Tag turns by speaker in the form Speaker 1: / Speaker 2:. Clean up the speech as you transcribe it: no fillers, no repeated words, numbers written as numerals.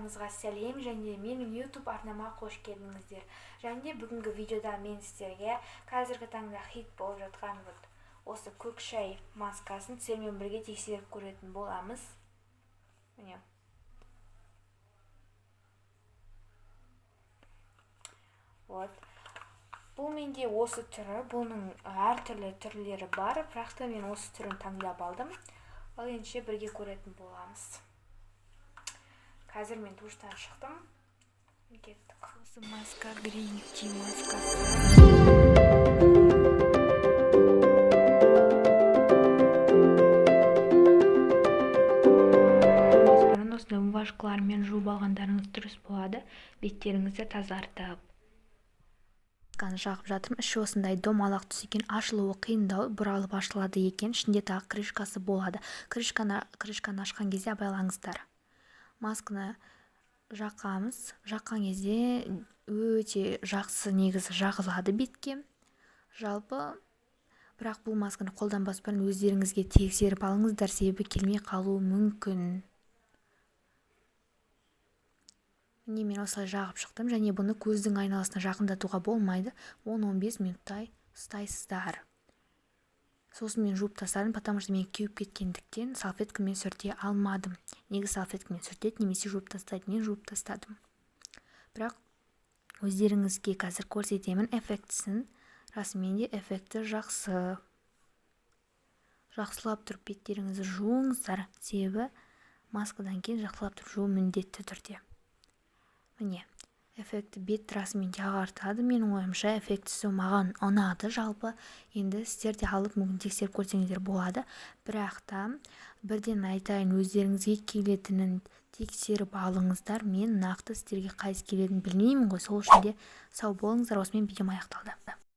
Speaker 1: Барлықтарыңызға сәлем, және менің YouTube арнама қош келдіңіздер. Және бүгінгі видеода мен сіздерге қазіргі таңда хит болып жатқан осы көк шай маскасын сіздермен бірге тексеріп көретін боламыз. Міне. Бұл менде осы түрі, бұның әртүрлі түрлері бар, бірақ та мен осы түрін таңдап алдым. Ал ендеше бірге көретін боламыз. Қазір мен душтан шықтым. Кеттік. Осы маска Green Tea маскасы. Осындай умывашкалармен жуып алғандарыңыз дұрыс болады. Беттеріңізді тазартып. Жағып жатырмын. Іші осындай домалақ түс екен, ашылуы қиындау, бұралып ашылады екен. Ішінде тағы крышкасы болады. Крышканы ашқан кезде абайлаңыздар. Масканы жаққамыз. Жаққан кезде өте жақсы негізі жағылады бетке. Жалпы, бірақ бұл масканы қолданбас бұрын өздеріңізге тексеріп алыңыздар, себебі келмей қалуы мүмкін. Міне мен осылай жағып шықтым, және бұны көздің айналасына жақындатуға болмайды. 10-15 минуттай ұстайсыздар. Сосын мен жуып тастадым, потому что мен кеуіп кеткендіктен салфеткамен сүрте алмадым. Негізі салфеткамен сүртеді, немесе жуып тастайды. Мен жуып тастадым. Бірақ өздеріңізге қазір көрсетемін эффектісін. Расымен де эффекті жақсы. Жақсылап тұрып беттеріңізді жуыңыздар, себебі маскадан кейін жақсылап тұрып жуу міндетті түрде. Міне, эффекті бет расымен де ағартады. Менің ойымша эффектісі маған ұнады жалпы. Енді сіздер де алып мүмкін тексеріп көрсеңіздер болады. Бірақ та бірден айтайын, өздеріңізге келетінін тексеріп алыңыздар. Мен нақты сіздерге қайсы келетінін білмеймін ғой. Сол үшін де сау болыңыздар. Осымен видеом аяқталды.